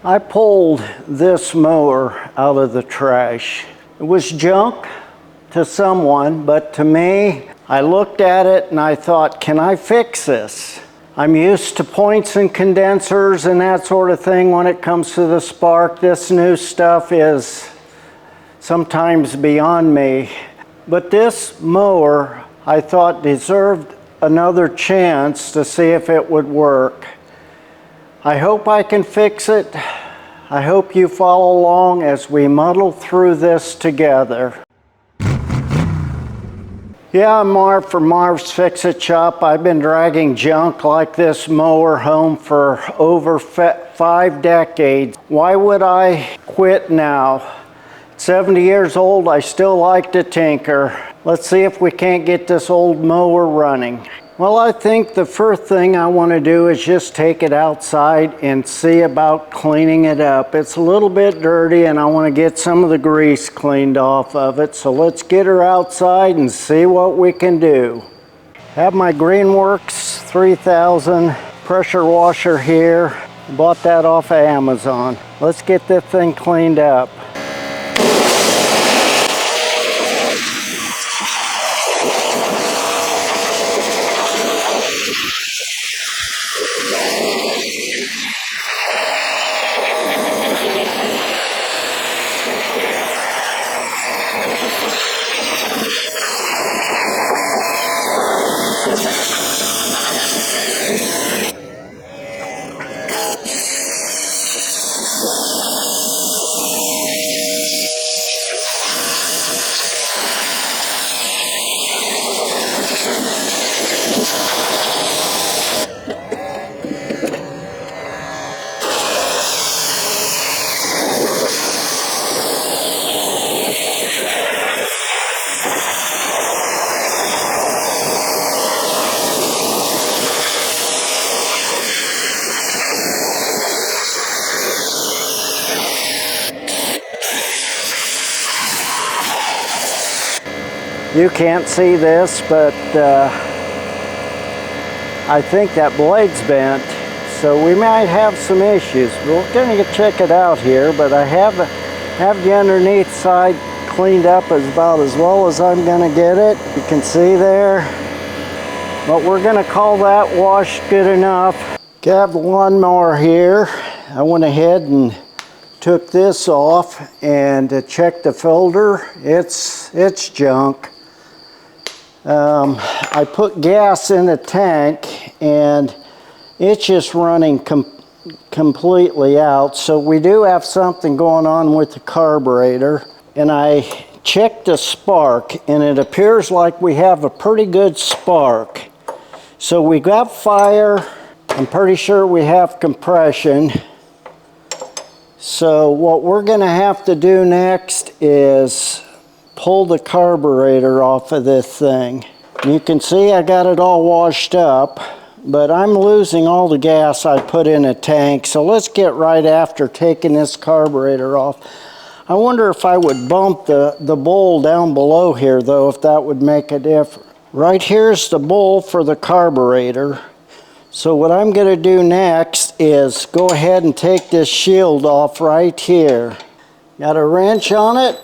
I pulled this mower out of the trash. It was junk to someone, but to me, I looked at it and I thought, can I fix this? I'm used to points and condensers and that sort of thing when it comes to the spark. This new stuff is sometimes beyond me. But this mower, I thought, deserved another chance to see if it would work. I hope I can fix it. I hope you follow along as we muddle through this together. Yeah, I'm Marv from Marv's Fixit shop. I've been dragging junk like this mower home for over 5 decades. Why would I quit now? 70 years old, I still like to tinker. Let's see if we can't get this old mower running. Well, I think the first thing I want to do is just take it outside and see about cleaning it up. It's a little bit dirty and I want to get some of the grease cleaned off of it. So let's get her outside and see what we can do. Have my Greenworks 3000 pressure washer here. Bought that off of Amazon. Let's get this thing cleaned up. You can't see this, but I think that blade's bent, so we might have some issues. We're going to check it out here, but I have the underneath side cleaned up about as well as I'm going to get it. You can see there, but we're going to call that washed good enough. Okay, I have the lawnmower here. I went ahead and took this off and checked the filter. It's junk. I put gas in the tank and it's just running completely out. So we do have something going on with the carburetor. And I checked the spark and it appears like we have a pretty good spark. So we got fire. I'm pretty sure we have compression. So what we're going to have to do next is pull the carburetor off of this thing. You can see I got it all washed up, but I'm losing all the gas I put in a tank. So let's get right after taking this carburetor off. I wonder if I would bump the bowl down below here though, if that would make a difference. Right here's the bowl for the carburetor. So what I'm going to do next is go ahead and take this shield off right here. Got a wrench on it.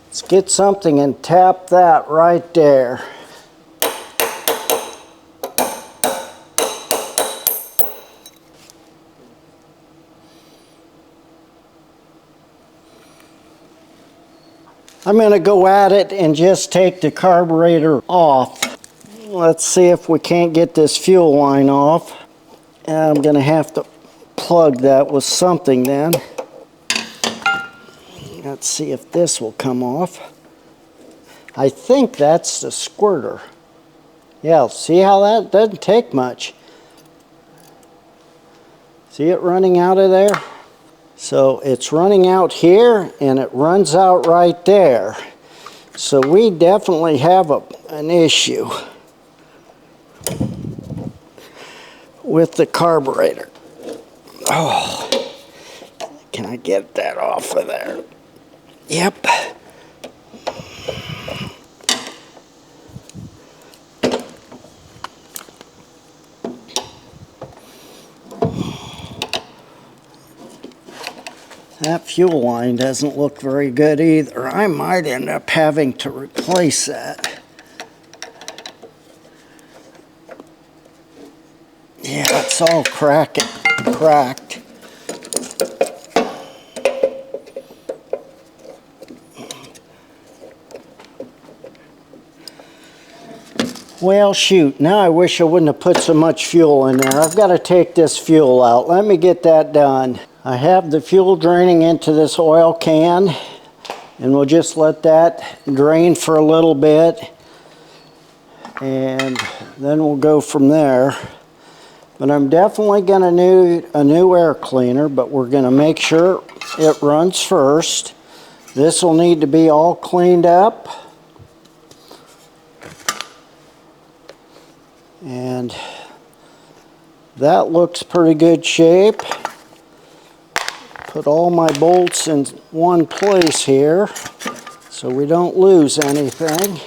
Let's get something and tap that right there. I'm going to go at it and just take the carburetor off. Let's see if we can't get this fuel line off. I'm going to have to plug that with something then. Let's see if this will come off. I think that's the squirter. Yeah, see how that doesn't take much. See it running out of there? So it's running out here and it runs out right there. So we definitely have an issue with the carburetor. Oh, can I get that off of there? Yep. That fuel line doesn't look very good either. I might end up having to replace that. Yeah, it's all cracked. Well, shoot, now I wish I wouldn't have put so much fuel in there. I've got to take this fuel out. Let me get that done. I have the fuel draining into this oil can, and we'll just let that drain for a little bit, and then we'll go from there. But I'm definitely going to need a new air cleaner, but we're going to make sure it runs first. This will need to be all cleaned up. And that looks pretty good shape. Put all my bolts in one place here so we don't lose anything.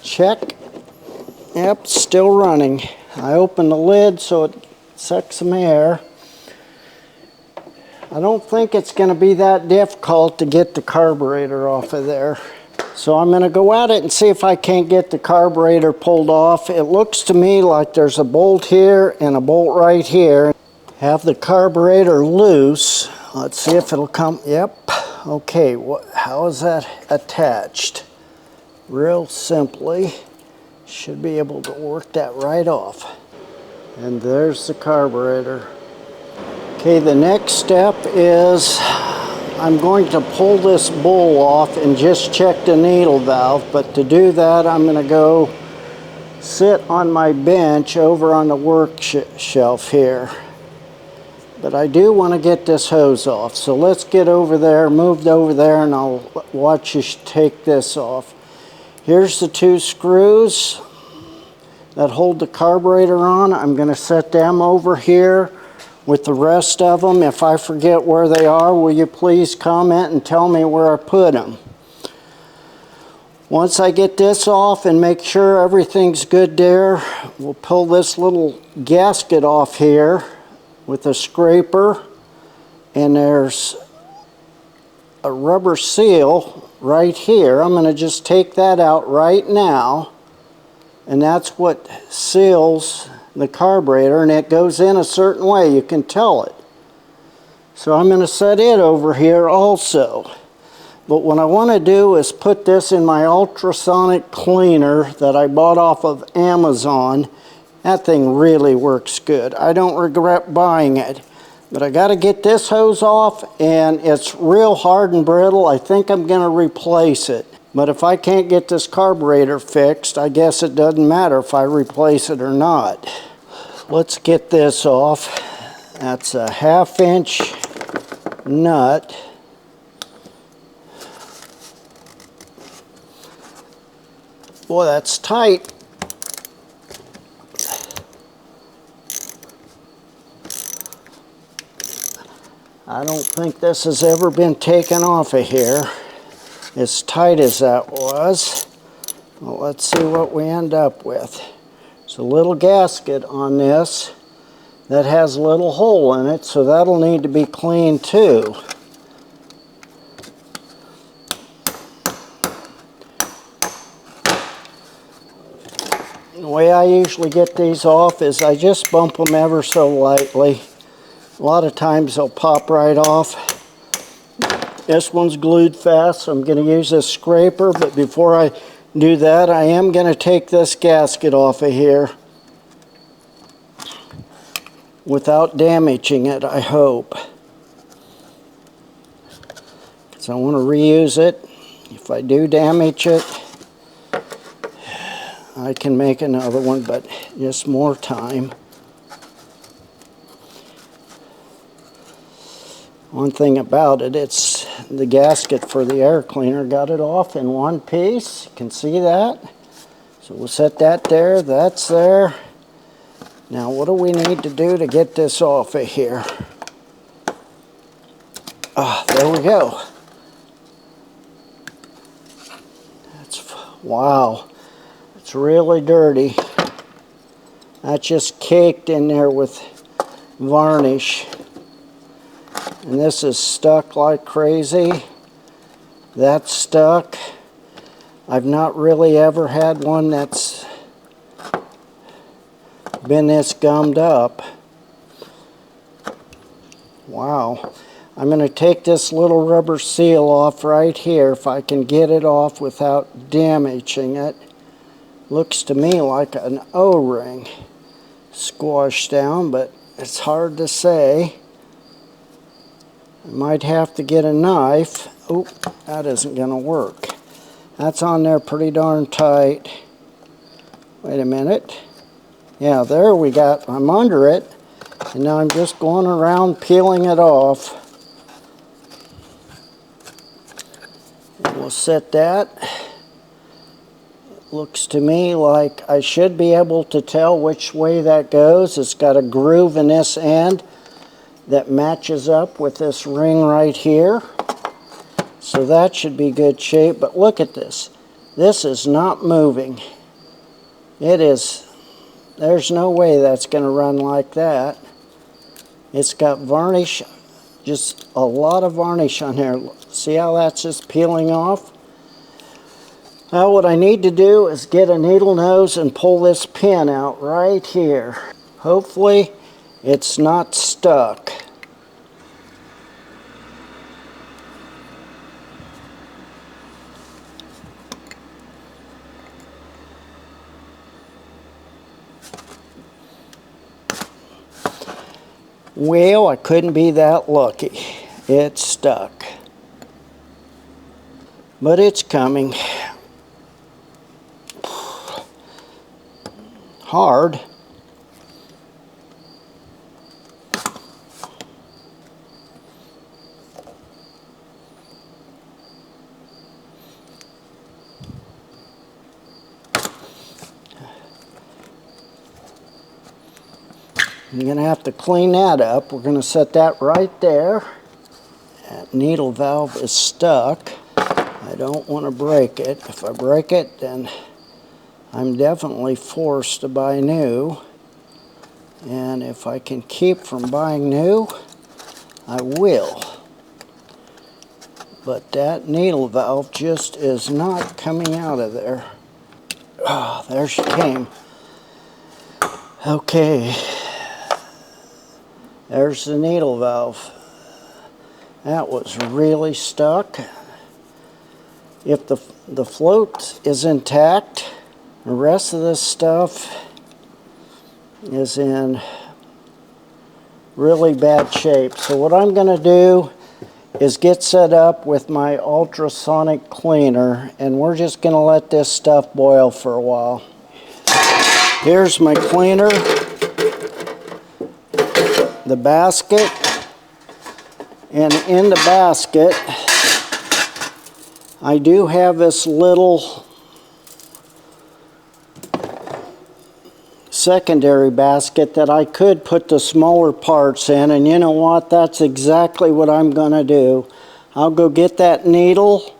Check. Yep, still running. I opened the lid so it sucks some air. I don't think it's going to be that difficult to get the carburetor off of there. So I'm going to go at it and see if I can't get the carburetor pulled off. It looks to me like there's a bolt here and a bolt right here. Have the carburetor loose. Let's see if it'll come. Yep. Okay, how is that attached? Real simply. Should be able to work that right off. And there's the carburetor. Okay, the next step is I'm going to pull this bowl off and just check the needle valve, but to do that I'm going to go sit on my bench over on the work shelf here. But I do want to get this hose off, so let's get over there, moved over there, and I'll watch you take this off. Here's the two screws that hold the carburetor on. I'm going to set them over here with the rest of them. If I forget where they are, will you please comment and tell me where I put them. Once I get this off and make sure everything's good there, we'll pull this little gasket off here with a scraper, and there's a rubber seal right here. I'm going to just take that out right now, and that's what seals the carburetor, and it goes in a certain way. You can tell it. So I'm going to set it over here also. But what I want to do is put this in my ultrasonic cleaner that I bought off of Amazon. That thing really works good. I don't regret buying it. But I got to get this hose off, and it's real hard and brittle. I think I'm going to replace it. But if I can't get this carburetor fixed, I guess it doesn't matter if I replace it or not. Let's get this off. That's a 1/2 inch nut. Boy, that's tight. I don't think this has ever been taken off of here as tight as that was. Well, let's see what we end up with. There's a little gasket on this that has a little hole in it, so that'll need to be cleaned too. The way I usually get these off is I just bump them ever so lightly. A lot of times they'll pop right off. This one's glued fast, so I'm going to use this scraper, but before I do that, I am going to take this gasket off of here without damaging it, I hope. Because I want to reuse it. If I do damage it, I can make another one, but just more time. One thing about it, it's the gasket for the air cleaner. Got it off in one piece. You can see that. So we'll set that there. That's there. Now what do we need to do to get this off of here? Ah, there we go. Wow, it's really dirty. That's just caked in there with varnish. And this is stuck like crazy. That's stuck. I've not really ever had one that's been this gummed up. Wow. I'm going to take this little rubber seal off right here if I can get it off without damaging it. Looks to me like an O-ring squashed down, but it's hard to say. I might have to get a knife. Oh, that isn't going to work. That's on there pretty darn tight. Wait a minute. Yeah, there we got, I'm under it. And now I'm just going around peeling it off. And we'll set that. It looks to me like I should be able to tell which way that goes. It's got a groove in this end that matches up with this ring right here. So that should be good shape. But look at this. This is not moving. It is. There's no way that's going to run like that. It's got varnish, just a lot of varnish on here. See how that's just peeling off? Now what I need to do is get a needle nose and pull this pin out right here. Hopefully it's not stuck. Well, I couldn't be that lucky. It's stuck. But it's coming. Hard. I'm going to have to clean that up. We're going to set that right there. That needle valve is stuck. I don't want to break it. If I break it, then I'm definitely forced to buy new. And if I can keep from buying new, I will. But that needle valve just is not coming out of there. Ah, there she came. Okay. There's the needle valve. That was really stuck. If the float is intact, the rest of this stuff is in really bad shape. So what I'm going to do is get set up with my ultrasonic cleaner, and we're just going to let this stuff boil for a while. Here's my cleaner. The basket, and in the basket I do have this little secondary basket that I could put the smaller parts in, and you know what, that's exactly what I'm gonna do. I'll go get that needle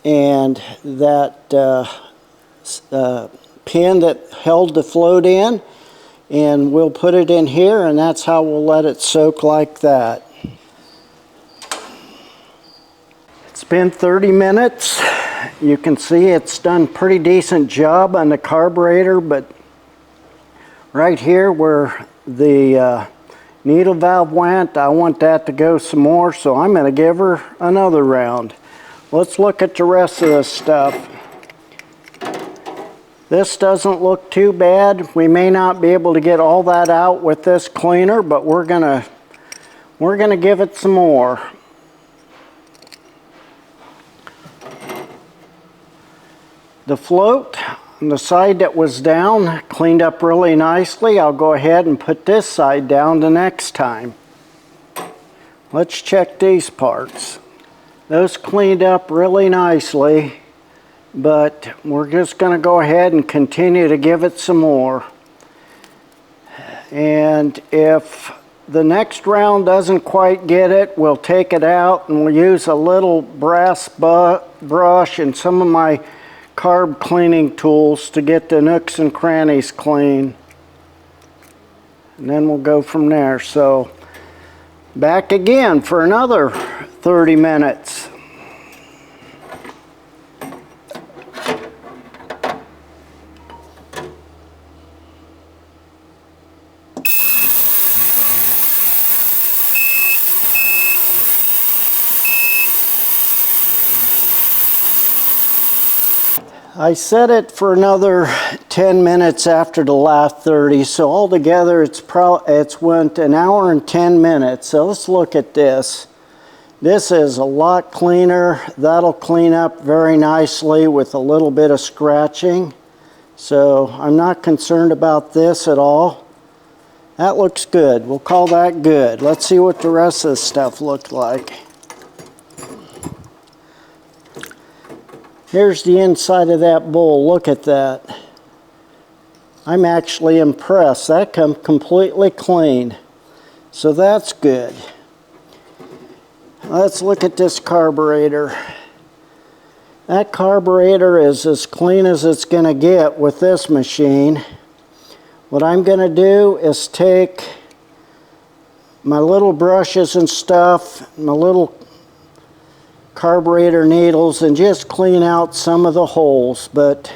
and that pin that held the float in, and we'll put it in here, and that's how we'll let it soak like that. It's been 30 minutes. You can see it's done a pretty decent job on the carburetor, but right here where the needle valve went, I want that to go some more, so I'm going to give her another round. Let's look at the rest of this stuff. This doesn't look too bad. We may not be able to get all that out with this cleaner, but we're gonna give it some more. The float on the side that was down cleaned up really nicely. I'll go ahead and put this side down the next time. Let's check these parts. Those cleaned up really nicely. But we're just going to go ahead and continue to give it some more. And if the next round doesn't quite get it, we'll take it out and we'll use a little brass brush and some of my carb cleaning tools to get the nooks and crannies clean. And then we'll go from there. So back again for another 30 minutes. I set it for another 10 minutes after the last 30, so altogether it's went an hour and 10 minutes. So let's look at this. This is a lot cleaner. That'll clean up very nicely with a little bit of scratching. So I'm not concerned about this at all. That looks good. We'll call that good. Let's see what the rest of the stuff looked like. Here's the inside of that bowl. Look at that. I'm actually impressed. That comes completely clean. So that's good. Let's look at this carburetor. That carburetor is as clean as it's going to get with this machine. What I'm going to do is take my little brushes and stuff, my little carburetor needles, and just clean out some of the holes, but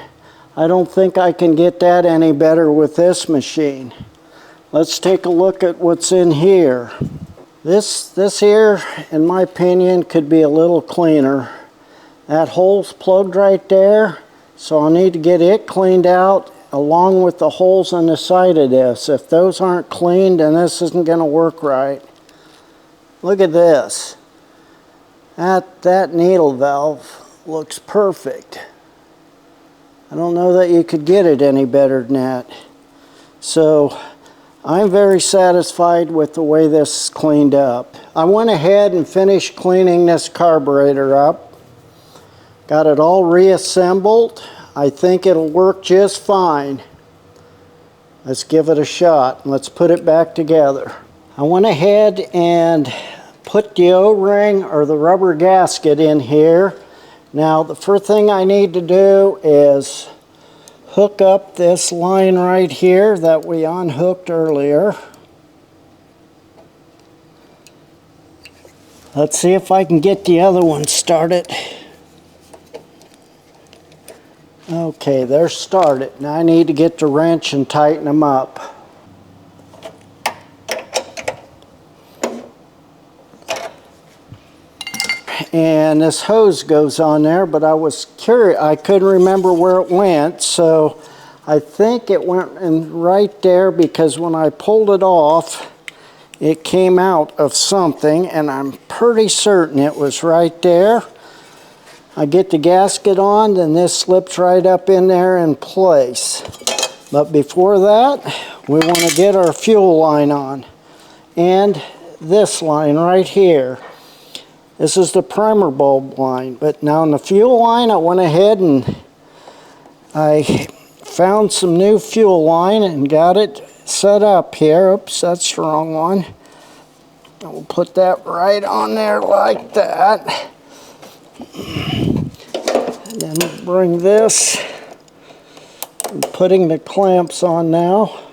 I don't think I can get that any better with this machine. Let's take a look at what's in here. This here, in my opinion, could be a little cleaner. That hole's plugged right there, so I'll need to get it cleaned out along with the holes on the side of this. If those aren't cleaned, then this isn't going to work right. Look at this. That needle valve looks perfect. I don't know that you could get it any better than that. So I'm very satisfied with the way this is cleaned up. I went ahead and finished cleaning this carburetor up. Got it all reassembled. I think it'll work just fine. Let's give it a shot. Let's put it back together. I went ahead and put the O-ring or the rubber gasket in here. Now the first thing I need to do is hook up this line right here that we unhooked earlier. Let's see if I can get the other one started. Okay, they're started. Now I need to get the wrench and tighten them up. And this hose goes on there, but I was curious, I couldn't remember where it went, so I think it went in right there, because when I pulled it off, it came out of something, and I'm pretty certain it was right there. I get the gasket on, then this slips right up in there in place. But before that, we want to get our fuel line on. And this line right here. This is the primer bulb line, but now on the fuel line, I went ahead and I found some new fuel line and got it set up here. Oops, that's the wrong one. I'll put that right on there like that. And then bring this, I'm putting the clamps on now.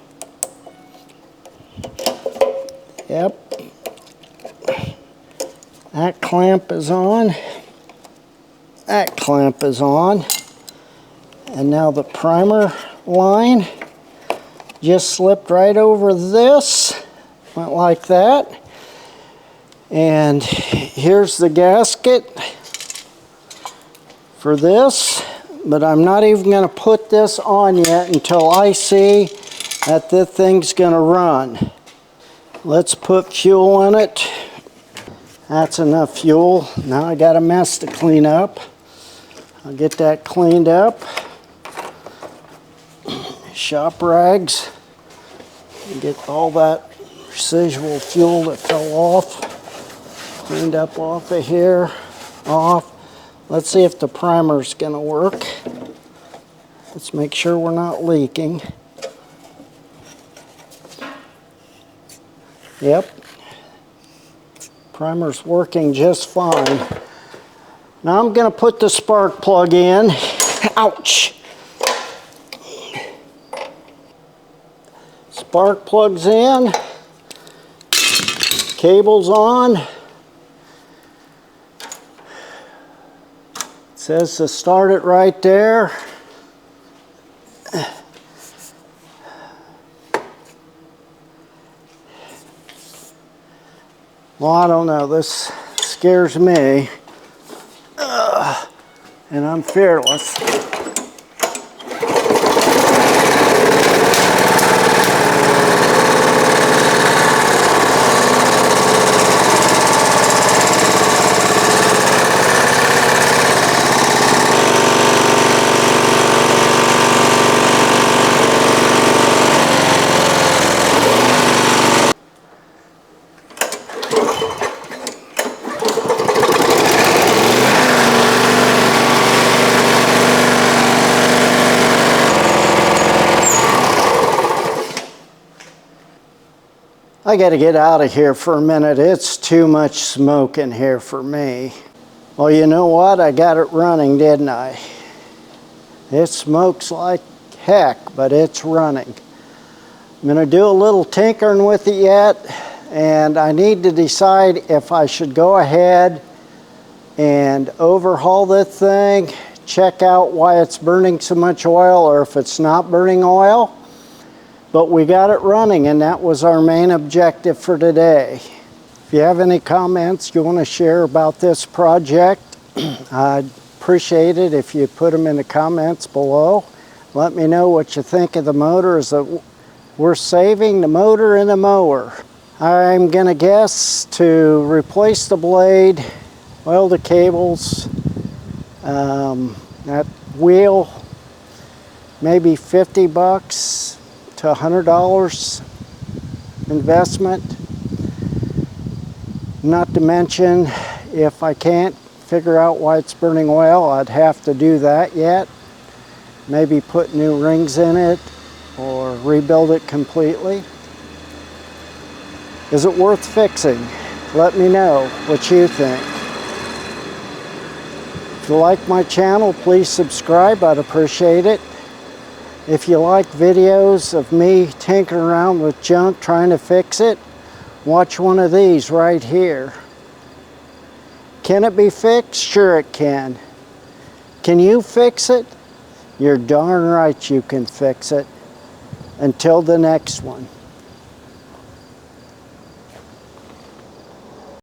Yep. That clamp is on. That clamp is on. And now the primer line just slipped right over this. Went like that. And here's the gasket for this. But I'm not even going to put this on yet until I see that this thing's going to run. Let's put fuel in it. That's enough fuel. Now I got a mess to clean up. I'll get that cleaned up. Shop rags. Get all that residual fuel that fell off cleaned up off of here. Off. Let's see if the primer's going to work. Let's make sure we're not leaking. Yep. Primer's working just fine. Now I'm going to put the spark plug in. Ouch. Spark plugs in. Cable's on. It says to start it right there. Well, I don't know, this scares me, and I'm fearless. I gotta get out of here for a minute. It's too much smoke in here for me. Well, you know what? I got it running, didn't I? It smokes like heck, but it's running. I'm gonna do a little tinkering with it yet, and I need to decide if I should go ahead and overhaul this thing, check out why it's burning so much oil, or if it's not burning oil. But we got it running, and that was our main objective for today. If you have any comments you want to share about this project, I'd appreciate it if you put them in the comments below. Let me know what you think of the motor. Is it worth saving, the motor and the mower? I'm going to guess to replace the blade, oil the cables, that wheel, maybe 50 bucks. To $100 investment. Not to mention, if I can't figure out why it's burning oil, I'd have to do that yet. Maybe put new rings in it or rebuild it completely. Is it worth fixing? Let me know what you think. If you like my channel, please subscribe. I'd appreciate it. If you like videos of me tinkering around with junk trying to fix it, watch one of these right here. Can it be fixed? Sure it can. Can you fix it? You're darn right you can fix it. Until the next one.